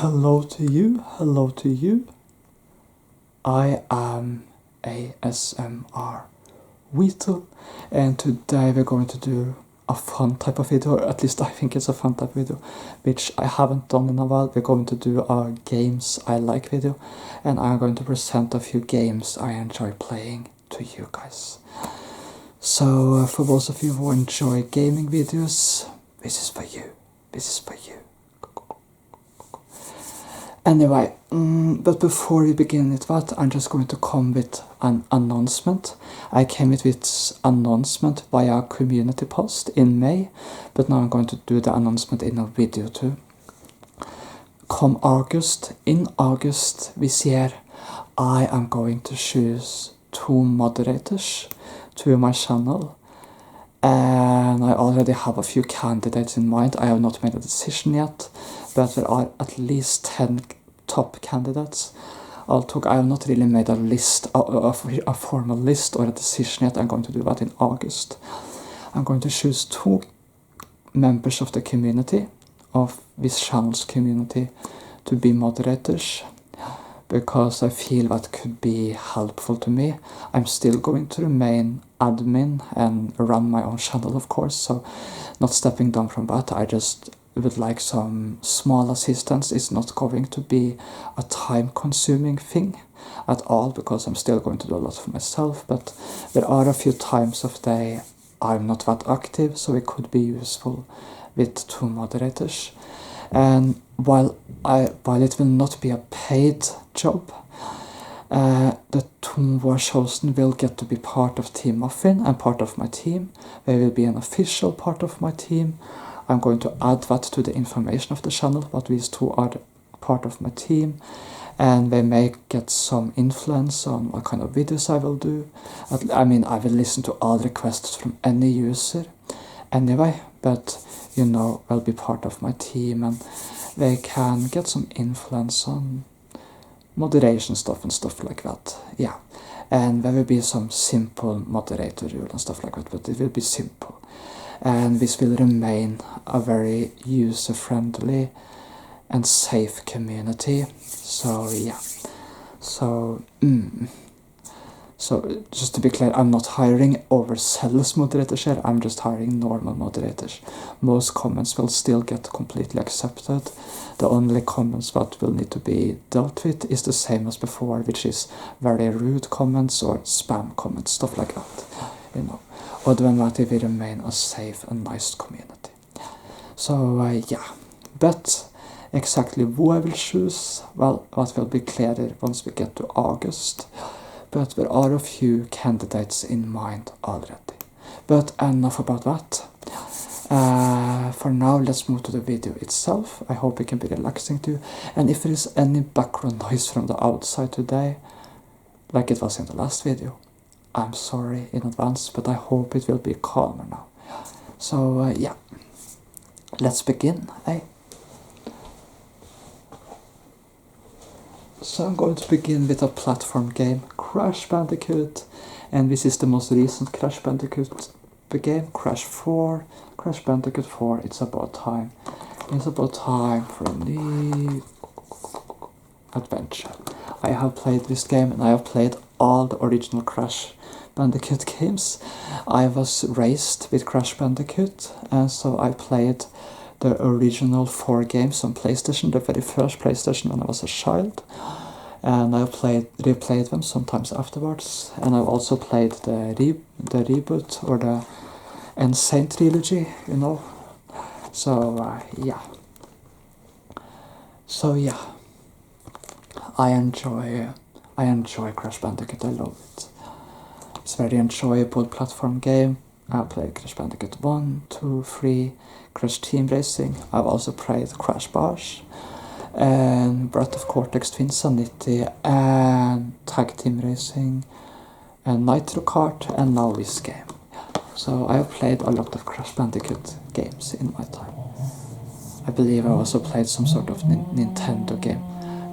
Hello to you, hello to you. I am ASMR Weetle, and today we're going to do a fun type of video, or at least I think it's a fun type of video, which I haven't done in a while. We're going to do a games I like video, and I'm going to present a few games I enjoy playing to you guys. So for those of you who enjoy gaming videos, this is for you, this is for you. Anyway, but before we begin with that, I'm just going to come with an announcement. I came with this announcement via a community post in May, but now I'm going to do the announcement in a video too. Come August, in August this year, I am going to choose 2 moderators to my channel. And I already have a few candidates in mind. I have not made a decision yet, but there are at least 10 top candidates. I have not really made a list, a formal list or a decision yet. I'm going to do that in August. I'm going to choose 2 members of the community, of this channel's community, to be moderators, because I feel that could be helpful to me. I'm still going to remain admin and run my own channel, of course, so not stepping down from that. I just would like some small assistance. It's not going to be a time-consuming thing at all, because I'm still going to do a lot for myself, but there are a few times of day I'm not that active, so it could be useful with 2 moderators. And while it will not be a paid job, the 2 who are chosen will get to be part of Team Muffin and part of my team. They will be an official part of my team. I'm going to add that to the information of the channel, that these 2 are part of my team, and they may get some influence on what kind of videos I will do. I mean, I will listen to all requests from any user anyway, but you know, they'll be part of my team and they can get some influence on moderation stuff and stuff like that. Yeah, and there will be some simple moderator rule and stuff like that, but it will be simple, and this will remain a very user-friendly and safe community. So yeah, so so just to be clear, I'm not hiring overzealous moderators here, I'm just hiring normal moderators. Most comments will still get completely accepted. The only comments that will need to be dealt with is the same as before, which is very rude comments or spam comments, stuff like that. You know, other than that, it will remain a safe and nice community. So yeah, but exactly who I will choose, well, that will be clearer once we get to August. But there are a few candidates in mind already. But enough about that. For now, let's move to the video itself. I hope it can be relaxing too. And if there is any background noise from the outside today, like it was in the last video, I'm sorry in advance, but I hope it will be calmer now. So yeah, let's begin, eh? So I'm going to begin with a platform game, Crash Bandicoot, and this is the most recent Crash Bandicoot game, Crash 4, Crash Bandicoot 4, it's about time. It's about time for a new adventure. I have played this game and I have played all the original Crash Bandicoot games. I was raised with Crash Bandicoot, and so I played the original 4 games on PlayStation, the very first PlayStation when I was a child, and I replayed them sometimes afterwards, and I've also played the reboot or the Insane trilogy, you know. So yeah. So yeah, I enjoy Crash Bandicoot. I love it. It's a very enjoyable platform game. I played Crash Bandicoot 1, 2, 3, Crash Team Racing. I've also played Crash Bash, and Breath of Cortex, Twinsanity, and Tag Team Racing, and Nitro Kart, and now this game. So I have played a lot of Crash Bandicoot games in my time. I believe I also played some sort of Nintendo game.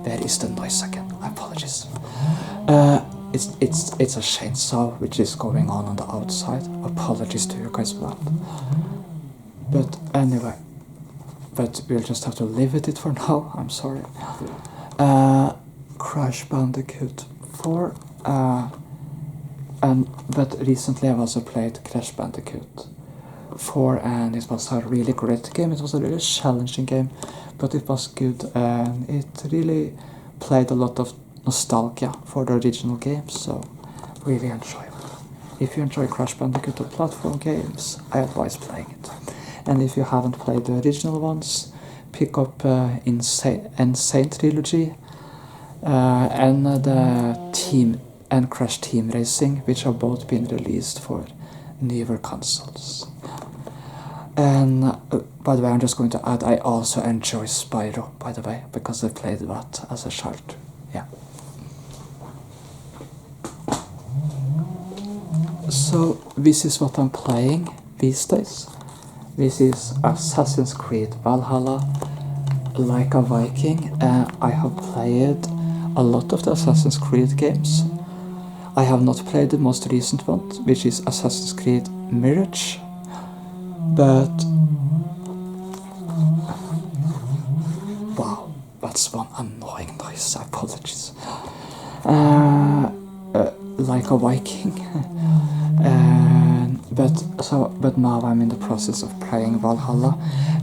Where is the noise again? Apologies. It's a chainsaw which is going on the outside. Apologies to you guys for that. But anyway, but we'll just have to live with it for now. I'm sorry. Crash Bandicoot 4. But recently I've also played Crash Bandicoot 4, and it was a really great game. It was a really challenging game, but it was good, and it really played a lot of nostalgia for the original game, so really enjoyable. If you enjoy Crash Bandicoot or platform games, I advise playing it. And if you haven't played the original ones, pick up Insane Trilogy and the Team and Crash Team Racing, which have both been released for newer consoles. And by the way, I'm just going to add, I also enjoy Spyro, by the way, because I played that as a child. Yeah. So this is what I'm playing these days. This is Assassin's Creed Valhalla, like a Viking. I have played a lot of the Assassin's Creed games. I have not played the most recent one, which is Assassin's Creed Mirage, but wow, that's one annoying noise. Apologies. Like a Viking. But now I'm in the process of playing Valhalla,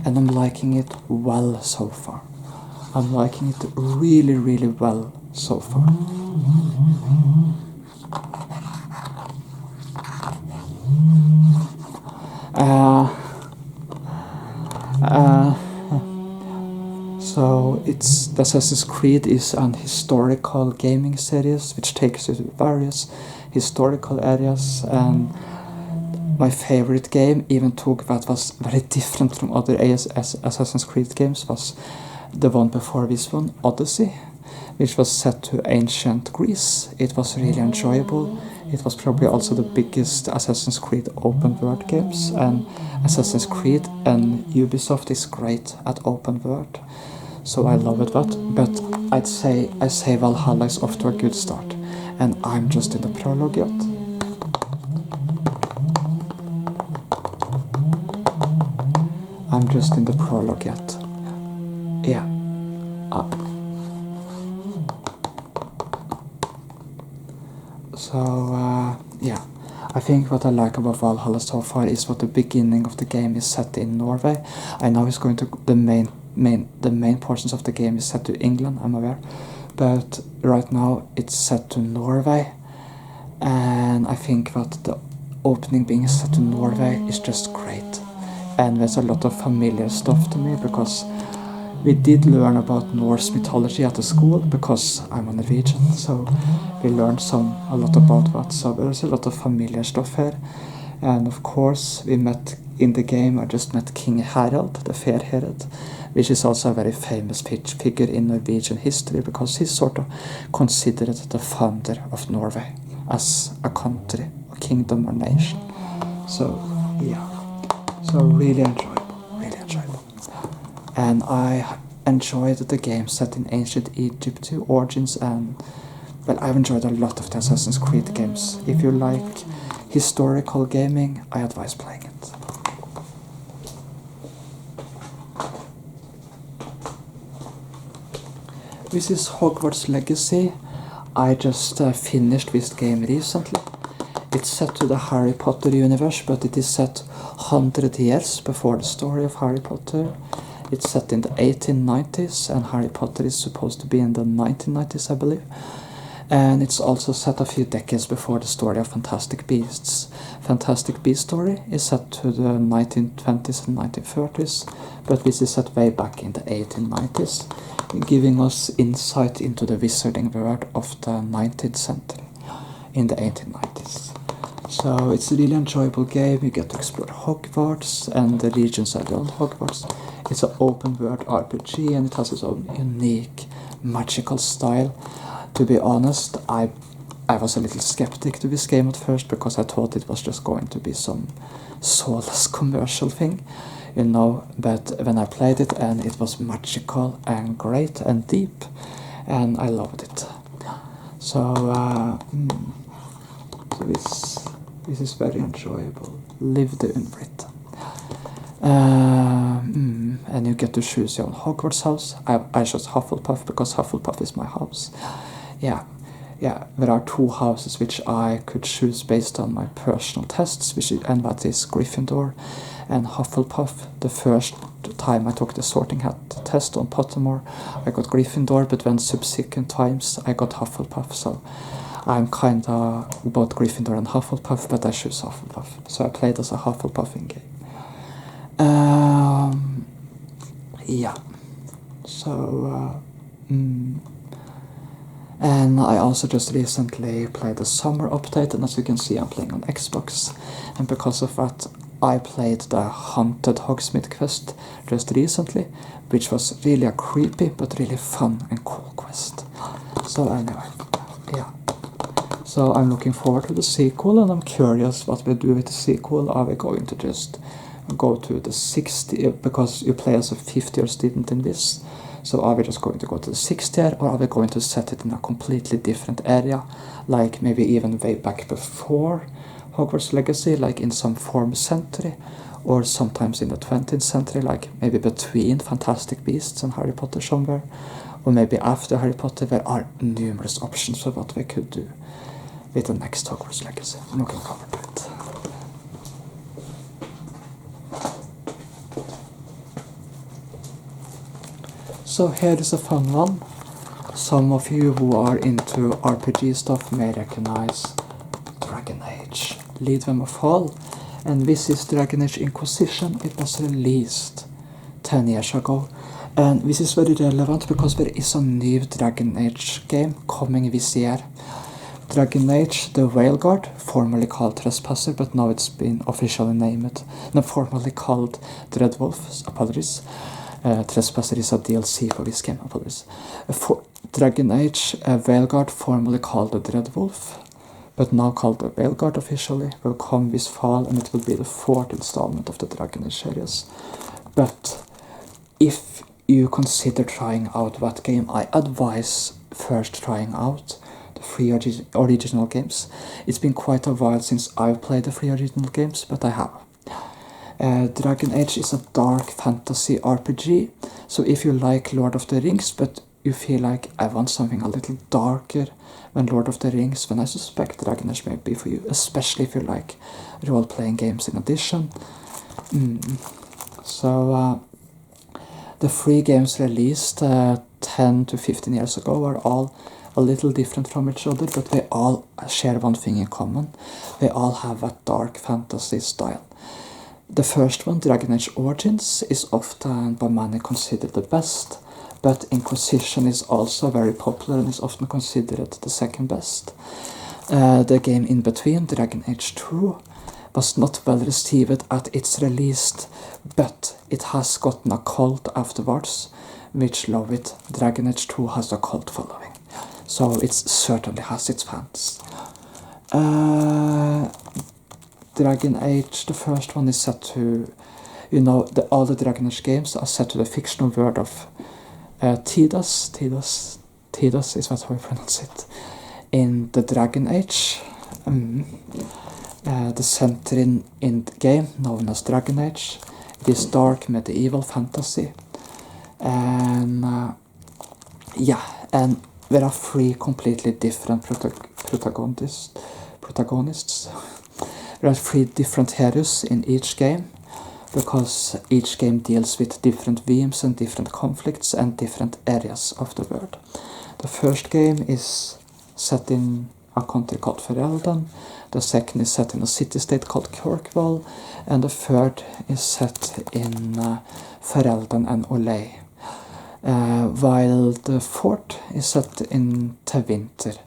and I'm liking it well so far. I'm liking it really, really well so far. So it's the Assassin's Creed is an historical gaming series which takes you to various historical areas, and my favorite game, even though that was very different from other Assassin's Creed games, was the one before this one, Odyssey, which was set to ancient Greece. It was really enjoyable. It was probably also the biggest Assassin's Creed open world games, and Assassin's Creed and Ubisoft is great at open world, so I love it. But I say Valhalla is off to a good start, and I'm just in the prologue yet. I'm just in the prologue yet. Yeah. Yeah. I think what I like about Valhalla so far is what the beginning of the game is set in Norway. I know it's going to the main portions of the game is set to England, I'm aware, but right now it's set to Norway, and I think that the opening being set to Norway is just great. And there's a lot of familiar stuff to me, because we did learn about Norse mythology at the school, because I'm a Norwegian, so we learned a lot about that. So there's a lot of familiar stuff here. And of course, we met in the game, I just met King Harald, the Fair Herod, which is also a very famous figure in Norwegian history, because he's sort of considered the founder of Norway as a country, a kingdom or nation. So, yeah. So really enjoyable. And I enjoyed the game set in ancient Egypt too, Origins, and well, I've enjoyed a lot of the Assassin's Creed games. If you like historical gaming, I advise playing it. This is Hogwarts Legacy. I just finished this game recently. It's set to the Harry Potter universe, but it is set 100 years before the story of Harry Potter. It's set in the 1890s, and Harry Potter is supposed to be in the 1990s, I believe. And it's also set a few decades before the story of Fantastic Beasts. Fantastic Beasts story is set to the 1920s and 1930s, but this is set way back in the 1890s, giving us insight into the wizarding world of the 19th century in the 1890s. So it's a really enjoyable game. You get to explore Hogwarts and the regions around Hogwarts. It's an open world RPG, and it has its own unique magical style. To be honest, I was a little skeptic to this game at first, because I thought it was just going to be some soulless commercial thing, but when I played it, and it was magical and great and deep, and I loved it. So this is very enjoyable. Lived in Britain. And you get to choose your own Hogwarts house. I chose Hufflepuff because Hufflepuff is my house. Yeah, there are 2 houses which I could choose based on my personal tests, and that is Gryffindor and Hufflepuff. The first time I took the sorting hat test on Pottermore, I got Gryffindor, but then subsequent times I got Hufflepuff, so I'm kinda both Gryffindor and Hufflepuff, but I choose Hufflepuff. So I played as a Hufflepuff in game. Yeah. So, and I also just recently played the summer update, and as you can see I'm playing on Xbox, and because of that I played the Haunted Hogsmeade quest just recently, which was really a creepy but really fun and cool quest. So anyway, yeah. So I'm looking forward to the sequel, and I'm curious what we do with the sequel. Are we going to just go to the 60, because you play as a 50-year student in this, so are we just going to go to the 60th year, or are we going to set it in a completely different area, like maybe even way back before Hogwarts Legacy, like in some former century, or sometimes in the 20th century, like maybe between Fantastic Beasts and Harry Potter somewhere, or maybe after Harry Potter. There are numerous options for what we could do with the next Hogwarts Legacy. I'm looking forward to it. So here is a fun one. Some of you who are into RPG stuff may recognize Dragon Age, Lead Them of Fall, and this is Dragon Age Inquisition. It was released 10 years ago, and this is very relevant because there is a new Dragon Age game coming this year. Dragon Age the Veilguard, formerly called Trespasser, but now it's been officially named, formerly called Dreadwolf, apologies. Trespasser is a DLC for this game, apologies. Dragon Age Veilguard, formerly called the Dreadwolf, but now called the Veilguard officially, will come this fall, and it will be the 4th installment of the Dragon Age series. But if you consider trying out that game, I advise first trying out the 3 original games. It's been quite a while since I've played the 3 original games, but I have. Dragon Age is a dark fantasy RPG, so if you like Lord of the Rings, but you feel like I want something a little darker than Lord of the Rings, then I suspect Dragon Age may be for you, especially if you like role-playing games in addition. So the 3 games released 10 to 15 years ago are all a little different from each other, but they all share one thing in common. They all have a dark fantasy style. The first one, Dragon Age Origins, is often by many considered the best, but Inquisition is also very popular and is often considered the second best. The game in between, Dragon Age 2, was not well received at its release, but it has gotten a cult afterwards, which love it. Dragon Age 2 has a cult following, so it certainly has its fans. Dragon Age, the first one, is set to, all the Dragon Age games are set to the fictional world of Tidus is that how you pronounce it, in the Dragon Age. The center in the game, known as Dragon Age, it is dark medieval fantasy, and and there are 3 completely different protagonists. There are 3 different heroes in each game, because each game deals with different themes and different conflicts and different areas of the world. The first game is set in a country called Ferelden, the second is set in a city-state called Kirkwall, and the third is set in Ferelden and Olay, while the fourth is set in Tevinter.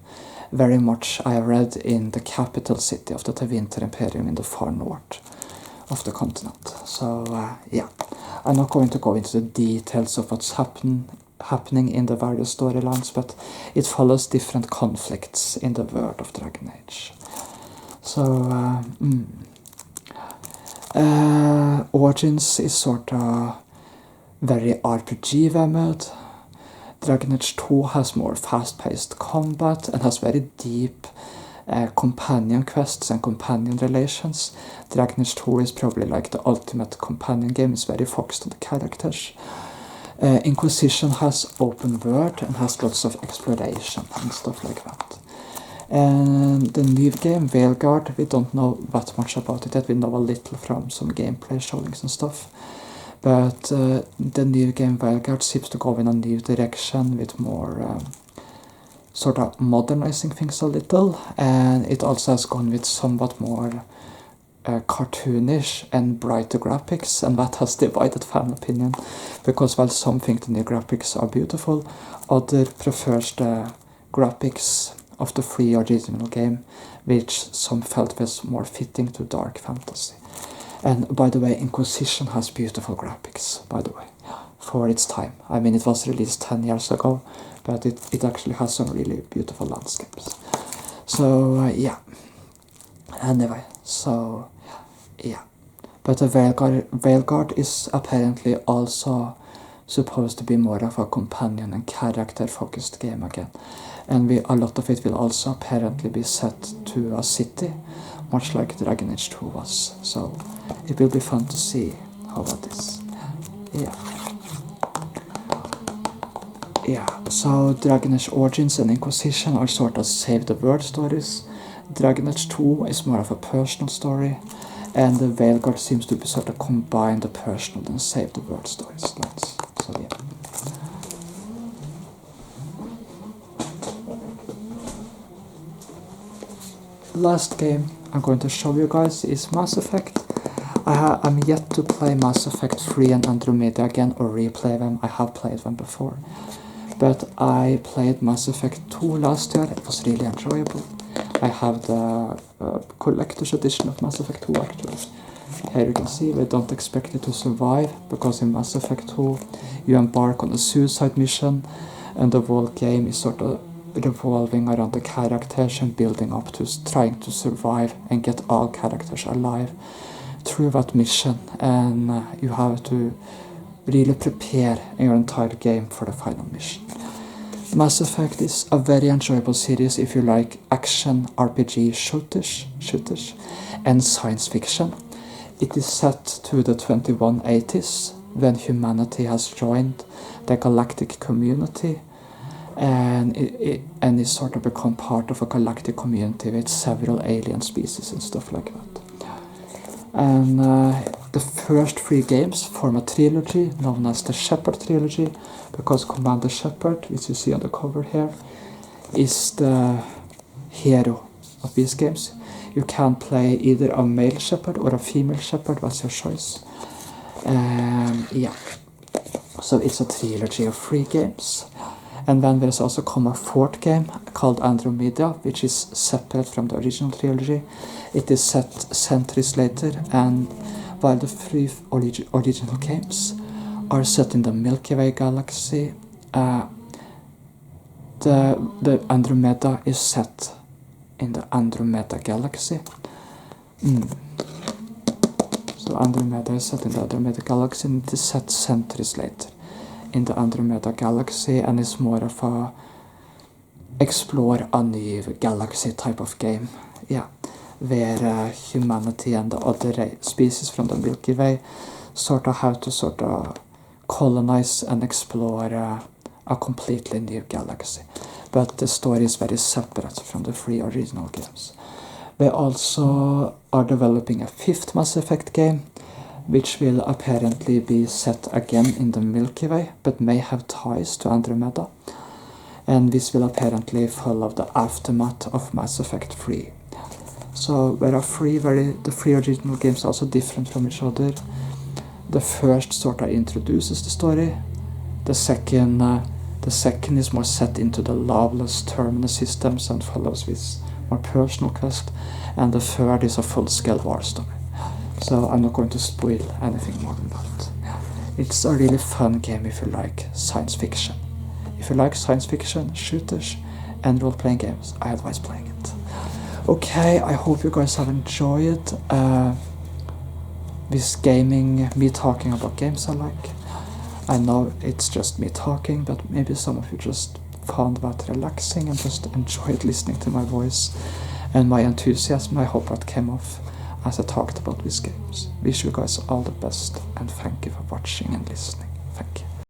Very much I read in the capital city of the Tevinter Imperium in the far north of the continent. So I'm not going to go into the details of what's happening in the various storylines, but it follows different conflicts in the world of Dragon Age. So Origins is sort of very RPG mode. Dragon Age 2 has more fast-paced combat and has very deep companion quests and companion relations. Dragon Age 2 is probably like the ultimate companion game. It's very focused on the characters. Inquisition has open world and has lots of exploration and stuff like that. And the new game, Veilguard, we don't know that much about it yet. We know a little from some gameplay showings and stuff. But the new game, Veilguard, seems to go in a new direction with more sort of modernizing things a little. And it also has gone with somewhat more cartoonish and brighter graphics, and that has divided fan opinion, because while some think the new graphics are beautiful, other prefers the graphics of the free original game, which some felt was more fitting to dark fantasy. And by the way, Inquisition has beautiful graphics, by the way, for its time. I mean, it was released 10 years ago, but it actually has some really beautiful landscapes. So yeah, anyway, so yeah, but the Veilguard is apparently also supposed to be more of a companion and character-focused game again, and a lot of it will also apparently be set to a city, much like Dragon Age 2 was. So it will be fun to see how that is. Yeah, so Dragon Age Origins and Inquisition are sort of save the world stories. Dragon Age 2 is more of a personal story, and the Veilguard seems to be sort of combine the personal and save the world stories. So yeah. Last game I'm going to show you guys is Mass Effect. I'm yet to play Mass Effect 3 and Andromeda again, or replay them. I have played them before. But I played Mass Effect 2 last year. It was really enjoyable. I have the collector's edition of Mass Effect 2 actually. Here you can see we don't expect it to survive, because in Mass Effect 2 you embark on a suicide mission, and the whole game is sort of revolving around the characters and building up to trying to survive and get all characters alive through that mission, and you have to really prepare your entire game for the final mission. Mass Effect is a very enjoyable series if you like action RPG shooters and science fiction. It is set to the 2180s, when humanity has joined the galactic community, and it sort of become part of a galactic community with several alien species and stuff like that. And the first 3 games form a trilogy known as the Shepard trilogy, because Commander Shepard, which you see on the cover here, is the hero of these games. You can play either a male Shepard or a female Shepard, that's your choice. Yeah, so it's a trilogy of 3 games. And then there's also come a 4th game called Andromeda, which is separate from the original trilogy. It is set centuries later, and while the 3 original games are set in the Milky Way galaxy, the Andromeda is set in the Andromeda galaxy. So Andromeda is set in the Andromeda galaxy, and it is set centuries later in the Andromeda galaxy, and is more of a explore a new galaxy type of game. Yeah, where humanity and the other species from the Milky Way sort of have to sort of colonize and explore a completely new galaxy. But the story is very separate from the 3 original games. They also are developing a 5th Mass Effect game, which will apparently be set again in the Milky Way, but may have ties to Andromeda. And this will apparently follow the aftermath of Mass Effect 3. So there are the 3 original games are also different from each other. The first sort of introduces the story. The second is more set into the Loveless terminus systems and follows this more personal quest. And the third is a full-scale war story. So I'm not going to spoil anything more than that. It's a really fun game if you like science fiction. If you like science fiction, shooters, and role-playing games, I advise playing it. Okay, I hope you guys have enjoyed this gaming, me talking about games I like. I know it's just me talking, but maybe some of you just found that relaxing and just enjoyed listening to my voice. And my enthusiasm, I hope that came off as I talked about these games. Wish you guys all the best, and thank you for watching and listening. Thank you.